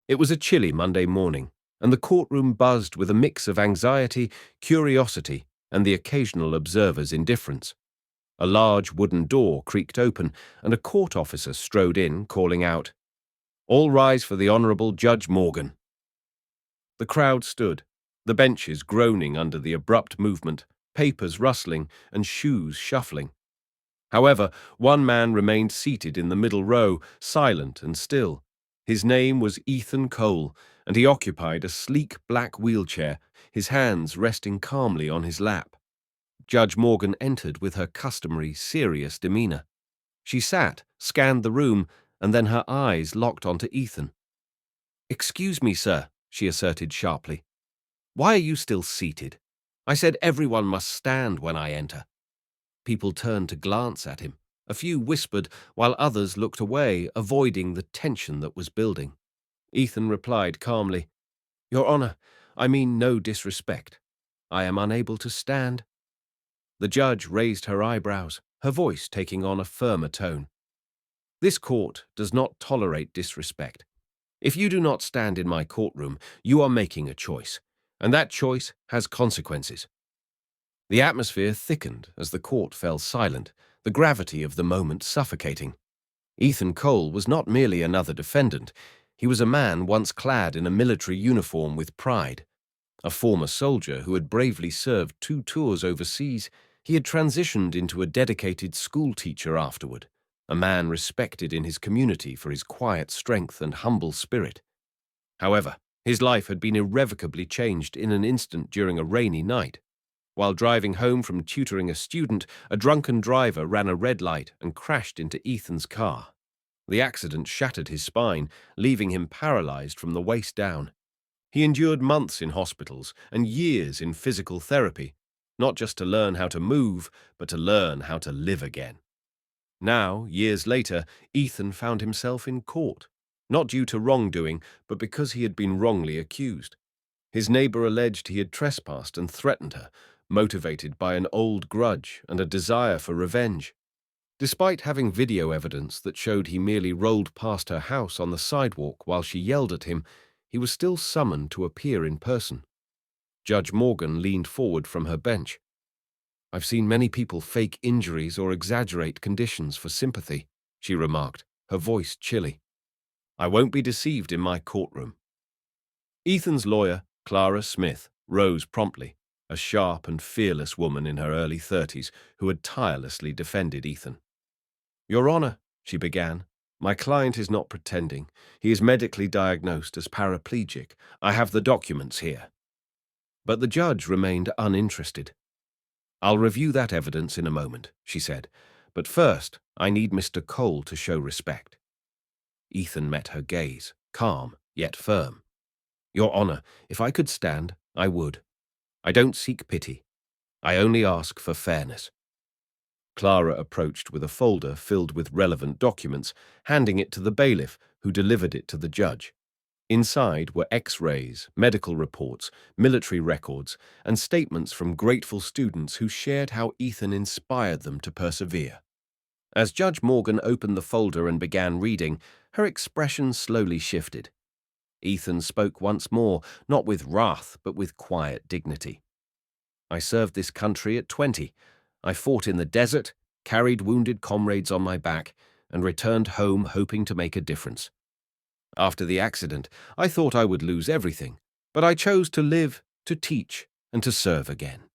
It was a chilly Monday morning, and the courtroom buzzed with a mix of anxiety, curiosity, and the occasional observer's indifference. A large wooden door creaked open, and a court officer strode in, calling out, "All rise for the Honourable Judge Morgan." The crowd stood, the benches groaning under the abrupt movement, papers rustling, and shoes shuffling. However, one man remained seated in the middle row, silent and still. His name was Ethan Cole, and he occupied a sleek black wheelchair, his hands resting calmly on his lap. Judge Morgan entered with her customary serious demeanor. She sat, scanned the room, and then her eyes locked onto Ethan. "Excuse me, sir," she asserted sharply. "Why are you still seated? I said everyone must stand when I enter." People turned to glance at him. A few whispered, while others looked away, avoiding the tension that was building. Ethan replied calmly, "Your Honor, I mean no disrespect. I am unable to stand." The judge raised her eyebrows, her voice taking on a firmer tone. "This court does not tolerate disrespect. If you do not stand in my courtroom, you are making a choice, and that choice has consequences." The atmosphere thickened as the court fell silent, the gravity of the moment suffocating. Ethan Cole was not merely another defendant. He was a man once clad in a military uniform with pride. A former soldier who had bravely served 2 tours overseas, he had transitioned into a dedicated school teacher afterward, a man respected in his community for his quiet strength and humble spirit. However, his life had been irrevocably changed in an instant during a rainy night. While driving home from tutoring a student, a drunken driver ran a red light and crashed into Ethan's car. The accident shattered his spine, leaving him paralyzed from the waist down. He endured months in hospitals and years in physical therapy, not just to learn how to move, but to learn how to live again. Now, years later, Ethan found himself in court, not due to wrongdoing, but because he had been wrongly accused. His neighbor alleged he had trespassed and threatened her, motivated by an old grudge and a desire for revenge. Despite having video evidence that showed he merely rolled past her house on the sidewalk while she yelled at him, he was still summoned to appear in person. Judge Morgan leaned forward from her bench. "I've seen many people fake injuries or exaggerate conditions for sympathy," she remarked, her voice chilly. "I won't be deceived in my courtroom." Ethan's lawyer, Clara Smith, rose promptly, a sharp and fearless woman in her early 30s who had tirelessly defended Ethan. "Your Honor," she began, "my client is not pretending. He is medically diagnosed as paraplegic. I have the documents here." But the judge remained uninterested. "I'll review that evidence in a moment," she said, "but first I need Mr. Cole to show respect." Ethan met her gaze, calm yet firm. "Your Honor, if I could stand, I would. I don't seek pity. I only ask for fairness." Clara approached with a folder filled with relevant documents, handing it to the bailiff, who delivered it to the judge. Inside were X-rays, medical reports, military records, and statements from grateful students who shared how Ethan inspired them to persevere. As Judge Morgan opened the folder and began reading, her expression slowly shifted. Ethan spoke once more, not with wrath, but with quiet dignity. "I served this country at 20. I fought in the desert, carried wounded comrades on my back, and returned home hoping to make a difference. After the accident, I thought I would lose everything, but I chose to live, to teach, and to serve again.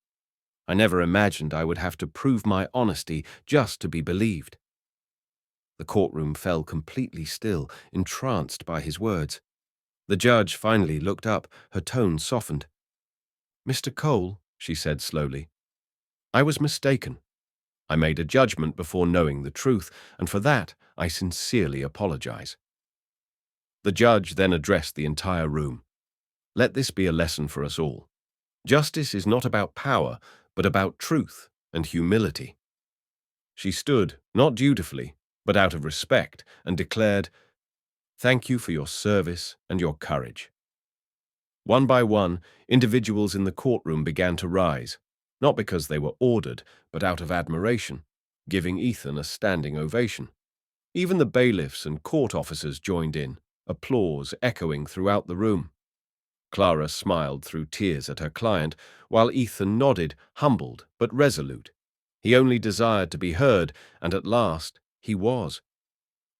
I never imagined I would have to prove my honesty just to be believed." The courtroom fell completely still, entranced by his words. The judge finally looked up, her tone softened. "Mr. Cole," she said slowly, "I was mistaken. I made a judgment before knowing the truth, and for that I sincerely apologize." The judge then addressed the entire room. "Let this be a lesson for us all. Justice is not about power, but about truth and humility." She stood, not dutifully, but out of respect, and declared, "Thank you for your service and your courage." One by one, individuals in the courtroom began to rise, not because they were ordered, but out of admiration, giving Ethan a standing ovation. Even the bailiffs and court officers joined in, applause echoing throughout the room. Clara smiled through tears at her client, while Ethan nodded, humbled but resolute. He only desired to be heard, and at last he was.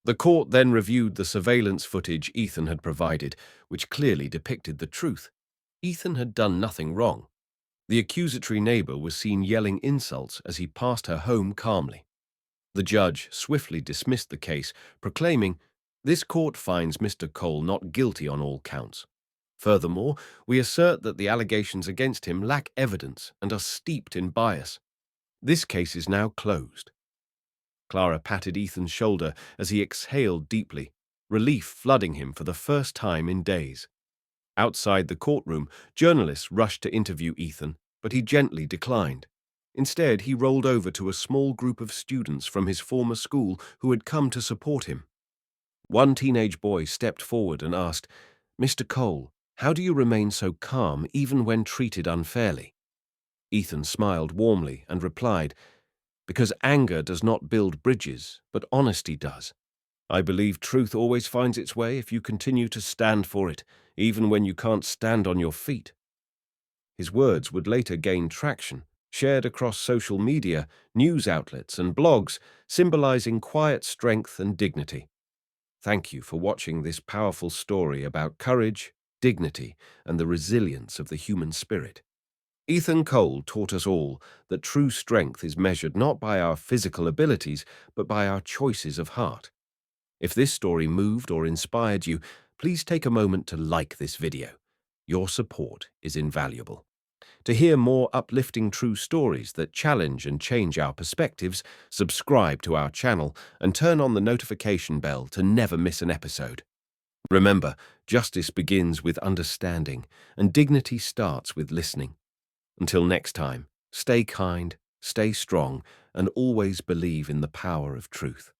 The court then reviewed the surveillance footage Ethan had provided, which clearly depicted the truth. Ethan had done nothing wrong. The accusatory neighbor was seen yelling insults as he passed her home calmly. The judge swiftly dismissed the case, proclaiming, "This court finds Mr. Cole not guilty on all counts. Furthermore, we assert that the allegations against him lack evidence and are steeped in bias. This case is now closed." Clara patted Ethan's shoulder as he exhaled deeply, relief flooding him for the first time in days. Outside the courtroom, journalists rushed to interview Ethan, but he gently declined. Instead, he rolled over to a small group of students from his former school who had come to support him. One teenage boy stepped forward and asked, "Mr. Cole, how do you remain so calm even when treated unfairly?" Ethan smiled warmly and replied, "Because anger does not build bridges, but honesty does. I believe truth always finds its way if you continue to stand for it, even when you can't stand on your feet." His words would later gain traction, shared across social media, news outlets, and blogs, symbolizing quiet strength and dignity. Thank you for watching this powerful story about courage, dignity, and the resilience of the human spirit. Ethan Cole taught us all that true strength is measured not by our physical abilities, but by our choices of heart. If this story moved or inspired you, please take a moment to like this video. Your support is invaluable. To hear more uplifting true stories that challenge and change our perspectives, subscribe to our channel and turn on the notification bell to never miss an episode. Remember, justice begins with understanding, and dignity starts with listening. Until next time, stay kind, stay strong, and always believe in the power of truth.